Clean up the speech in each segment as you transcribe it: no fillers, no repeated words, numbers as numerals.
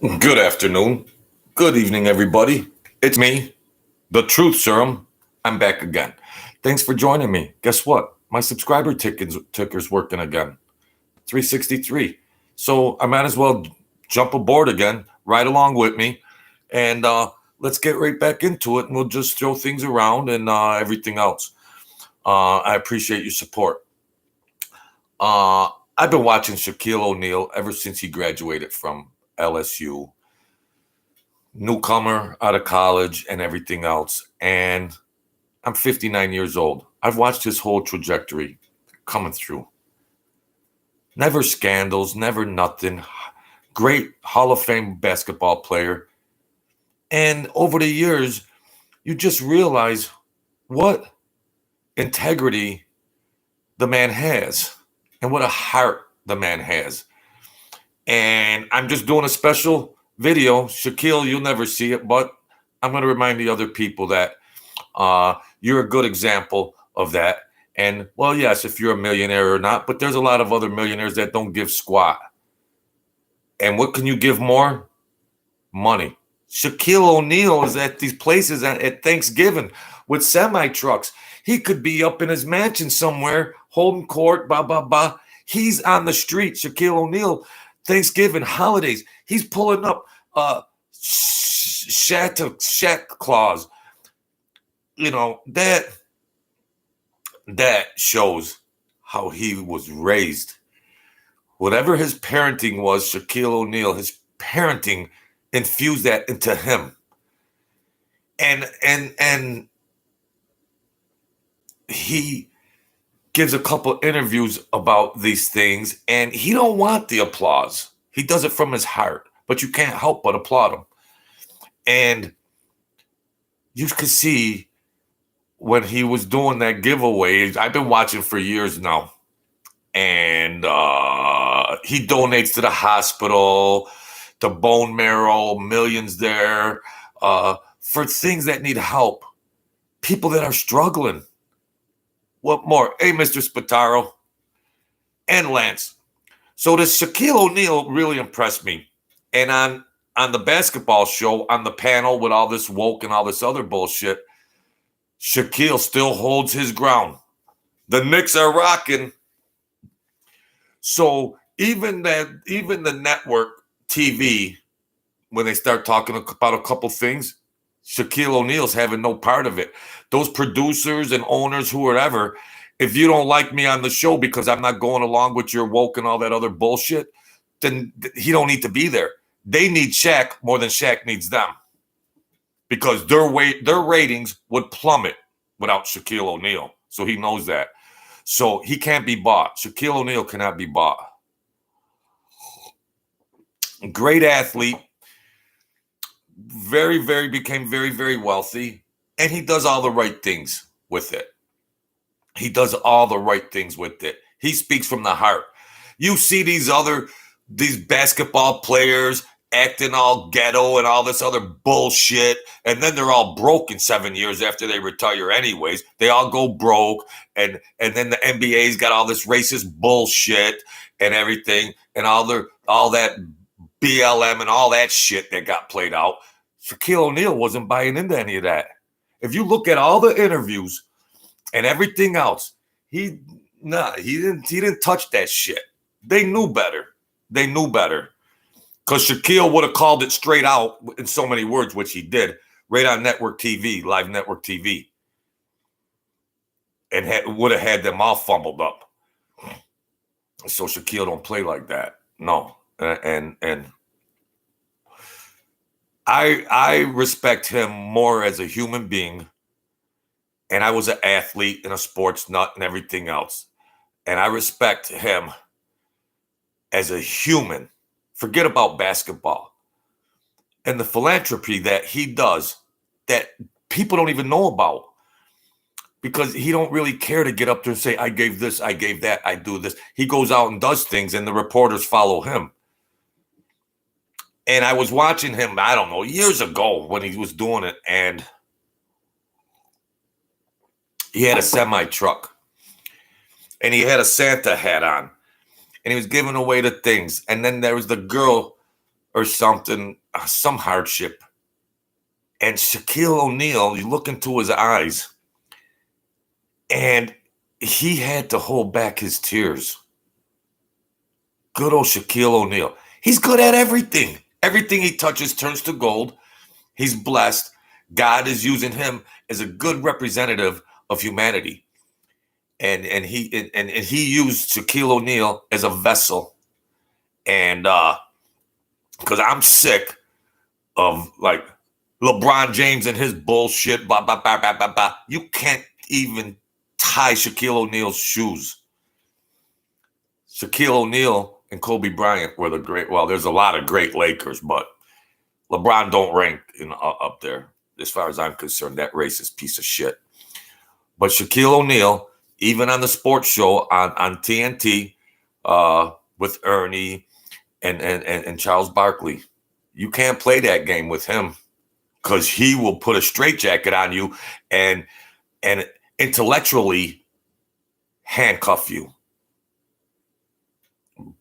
Good afternoon. Good evening, everybody. It's me, the Truth Serum. I'm back again. Thanks for joining me. Guess what? My subscriber ticker's working again. 363. So I might as well jump aboard again, ride along with me, and let's get right back into it. And we'll just throw things around and everything else. I appreciate your support. I've been watching Shaquille O'Neal ever since he graduated from LSU, newcomer out of college and everything else. And I'm 59 years old. I've watched his whole trajectory coming through. Never scandals, never nothing. Great Hall of Fame basketball player. And over the years, you just realize what integrity the man has and what a heart the man has. And I'm just doing a special video. Shaquille, you'll never see it, but I'm going to remind the other people that you're a good example of that. And, well, yes, if you're a millionaire or not, but there's a lot of other millionaires that don't give squat. And what can you give more? Money. Shaquille O'Neal is at these places at Thanksgiving with semi-trucks. He could be up in his mansion somewhere, holding court, blah, blah, blah. He's on the street, Shaquille O'Neal, Thanksgiving, holidays. He's pulling up SHAQ clause. You know, that shows how he was raised. Whatever his parenting was, Shaquille O'Neal, his parenting infused that into him. And he gives a couple interviews about these things, and he don't want the applause. He does it from his heart, but you can't help but applaud him. And you could see when he was doing that giveaway, I've been watching for years now, and he donates to the hospital, to bone marrow, millions there, for things that need help, people that are struggling. What more? Hey, Mr. Spataro and Lance. So this Shaquille O'Neal really impressed me. And on the basketball show, on the panel with all this woke and all this other bullshit, Shaquille still holds his ground. The Knicks are rocking. So even the network TV, when they start talking about a couple things, Shaquille O'Neal's having no part of it. Those producers and owners, whoever, if you don't like me on the show because I'm not going along with your woke and all that other bullshit, then he don't need to be there. They need Shaq more than Shaq needs them, because their ratings would plummet without Shaquille O'Neal. So he knows that. So he can't be bought. Shaquille O'Neal cannot be bought. Great athlete. Became very, very wealthy. And he does all the right things with it. He does all the right things with it. He speaks from the heart. You see these basketball players acting all ghetto and all this other bullshit, and then they're all broke in 7 years after they retire anyways. They all go broke, and then the NBA's got all this racist bullshit and everything, and all that BLM and all that shit that got played out. Shaquille O'Neal wasn't buying into any of that. If you look at all the interviews and everything else, he didn't touch that shit. They knew better. Because Shaquille would have called it straight out in so many words, which he did, right on network TV, live network TV. And would have had them all fumbled up. So Shaquille don't play like that. No. And I respect him more as a human being. And I was an athlete and a sports nut and everything else. And I respect him as a human. Forget about basketball. And the philanthropy that he does that people don't even know about. Because he don't really care to get up there and say, I gave this, I gave that, I do this. He goes out and does things, and the reporters follow him. And I was watching him, I don't know, years ago when he was doing it, and he had a semi-truck. And he had a Santa hat on. And he was giving away the things. And then there was the girl or something, some hardship. And Shaquille O'Neal, you look into his eyes, and he had to hold back his tears. Good old Shaquille O'Neal. He's good at everything. Everything he touches turns to gold. He's blessed. God is using him as a good representative of humanity. And he used Shaquille O'Neal as a vessel. And because I'm sick of like LeBron James and his bullshit. Blah, blah, blah, blah, blah, blah. You can't even tie Shaquille O'Neal's shoes. Shaquille O'Neal and Kobe Bryant were the great. Well, there's a lot of great Lakers, but LeBron don't rank up there as far as I'm concerned. That racist piece of shit. But Shaquille O'Neal, even on the sports show on TNT with Ernie and Charles Barkley, you can't play that game with him because he will put a straitjacket on you and intellectually handcuff you.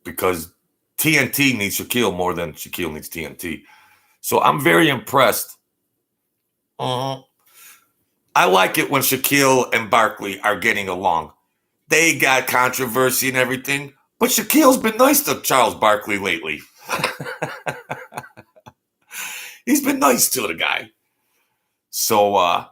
Because TNT needs Shaquille more than Shaquille needs TNT. So I'm very impressed. I like it when Shaquille and Barkley are getting along. They got controversy and everything, but Shaquille's been nice to Charles Barkley lately. He's been nice to the guy. So,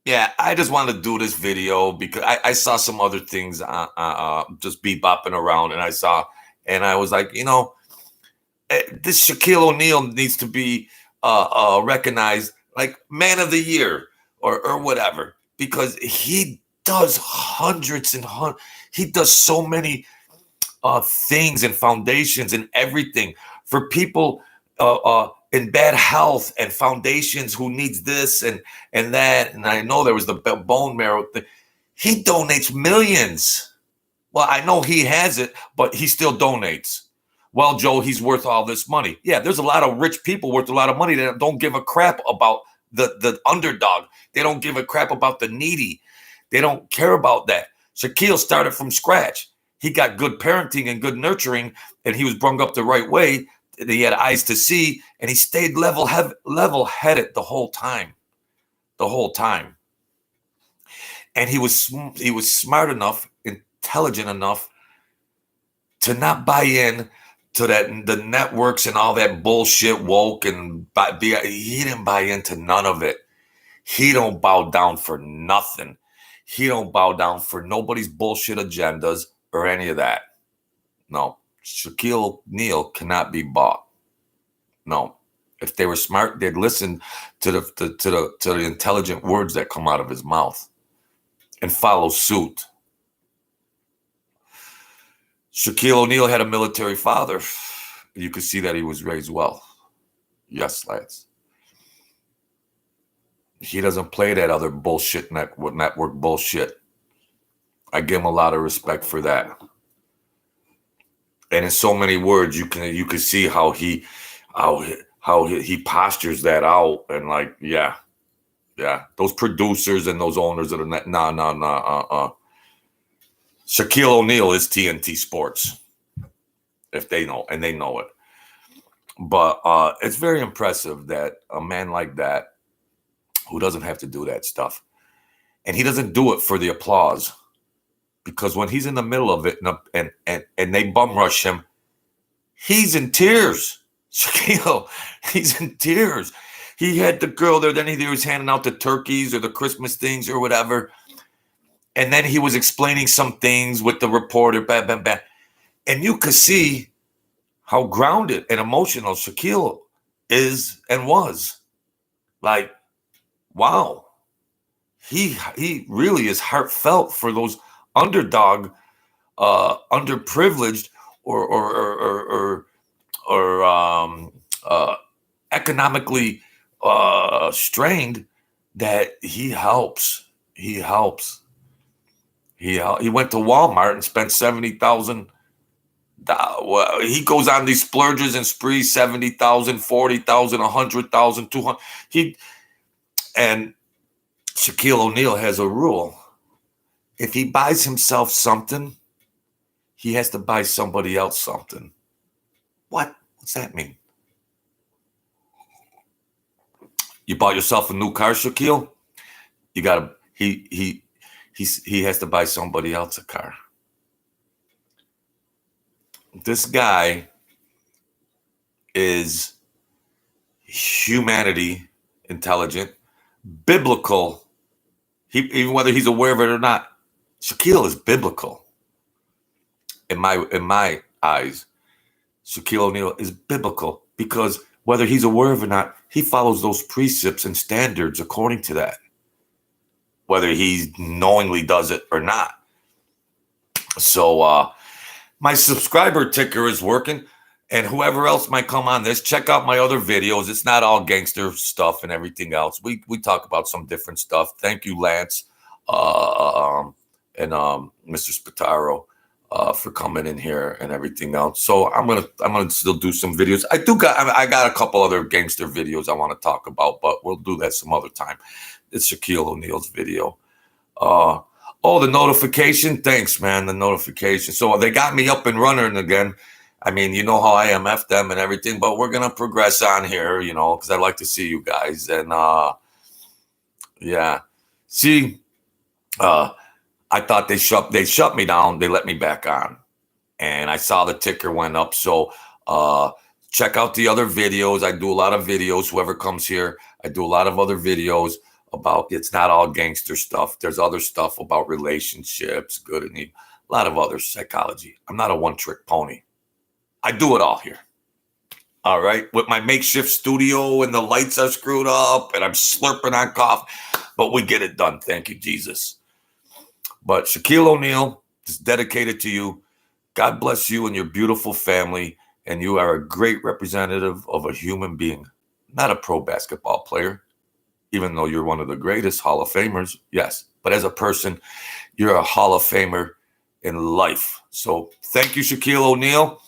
yeah, I just wanted to do this video because I saw some other things just bebopping around, and I was like, this Shaquille O'Neal needs to be recognized like Man of the Year or whatever, because he does hundreds and hundreds. He does so many things and foundations and everything for people in bad health and foundations who needs this and that. And I know there was the bone marrow thing. He donates millions. Well, I know he has it, but he still donates. Well, Joe, he's worth all this money. Yeah, there's a lot of rich people worth a lot of money that don't give a crap about the underdog. They don't give a crap about the needy. They don't care about that. Shaquille started from scratch. He got good parenting and good nurturing, and he was brought up the right way. He had eyes to see, and he stayed level-headed the whole time. And he was smart enough, intelligent enough to not buy in to the networks and all that bullshit woke and he didn't buy into none of it. He don't bow down for nothing. He don't bow down for nobody's bullshit agendas or any of that. No, Shaquille O'Neal cannot be bought. No, if they were smart, they'd listen to the intelligent words that come out of his mouth and follow suit. Shaquille O'Neal had a military father. You could see that he was raised well. Yes, lads. He doesn't play that other bullshit network bullshit. I give him a lot of respect for that. And in so many words, you can see how he postures that out, and like, yeah, those producers and those owners of the net, Shaquille O'Neal is TNT Sports, if they know, and they know it. But it's very impressive that a man like that, who doesn't have to do that stuff, and he doesn't do it for the applause, because when he's in the middle of it and they bum rush him, he's in tears. Shaquille, he's in tears. He had the girl there, then he was handing out the turkeys or the Christmas things or whatever. And then he was explaining some things with the reporter, bam, bam, bam. And you could see how grounded and emotional Shaquille is and was. Like, wow. He really is heartfelt for those underdog, underprivileged, or economically strained, that he helps. He went to Walmart and spent $70,000. He goes on these splurges and sprees, $70,000, $40,000, $100,000, $200,000. And Shaquille O'Neal has a rule: if he buys himself something, he has to buy somebody else something. What's that mean? You bought yourself a new car, Shaquille? You gotta he has to buy somebody else a car. This guy is humanity intelligent, biblical. Even whether he's aware of it or not, Shaquille is biblical. In my eyes, Shaquille O'Neal is biblical because whether he's aware of it or not, he follows those precepts and standards according to that. Whether he knowingly does it or not. So my subscriber ticker is working. And whoever else might come on this, check out my other videos. It's not all gangster stuff and everything else. We talk about some different stuff. Thank you, Lance, and Mr. Spataro, for coming in here and everything else. So I'm gonna still do some videos. I got a couple other gangster videos I want to talk about, but we'll do that some other time. It's Shaquille O'Neal's video. Oh, the notification. Thanks, man. The notification. So they got me up and running again. I mean, you know how I am, F them and everything, but we're going to progress on here, you know, because I like to see you guys. And, yeah. See, I thought they shut me down. They let me back on. And I saw the ticker went up. So check out the other videos. I do a lot of videos. Whoever comes here, I do a lot of other videos about, it's not all gangster stuff. There's other stuff about relationships, good and evil, a lot of other psychology. I'm not a one-trick pony. I do it all here. All right. With my makeshift studio and the lights are screwed up and I'm slurping on coffee, but we get it done. Thank you, Jesus. But Shaquille O'Neal is dedicated to you. God bless you and your beautiful family. And you are a great representative of a human being, not a pro basketball player, even though you're one of the greatest Hall of Famers. Yes. But as a person, you're a Hall of Famer in life. So thank you, Shaquille O'Neal.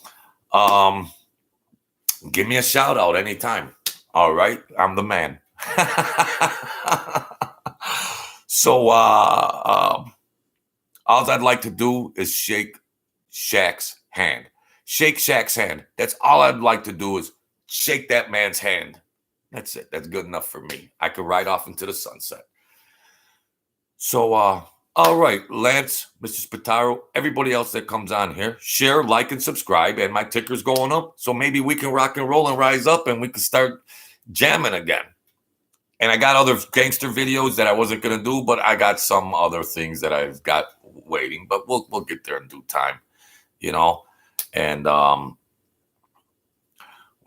Give me a shout out anytime. All right. I'm the man. So, all I'd like to do is shake Shaq's hand. Shake Shaq's hand. That's all I'd like to do is shake that man's hand. That's it. That's good enough for me. I could ride off into the sunset. So, all right, Lance, Mr. Spataro, everybody else that comes on here, share, like, and subscribe. And my ticker's going up. So maybe we can rock and roll and rise up and we can start jamming again. And I got other gangster videos that I wasn't going to do, but I got some other things that I've got waiting. But we'll get there in due time, you know. And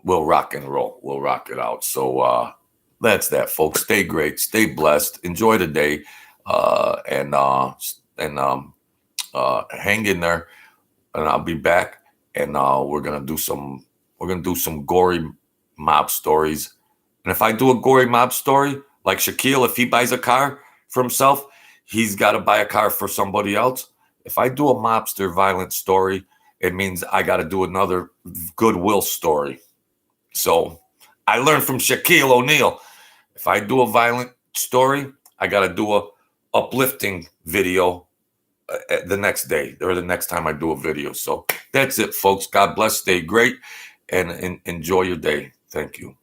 we'll rock and roll. We'll rock it out. So that's that, folks. Stay great. Stay blessed. Enjoy the day. And hang in there, and I'll be back. And we're gonna do some gory mob stories. And if I do a gory mob story, like Shaquille, if he buys a car for himself, he's got to buy a car for somebody else. If I do a mobster violent story, it means I got to do another goodwill story. So I learned from Shaquille O'Neal. If I do a violent story, I got to do a uplifting video the next day or the next time I do a video. So that's it, folks. God bless. Stay great and enjoy your day. Thank you.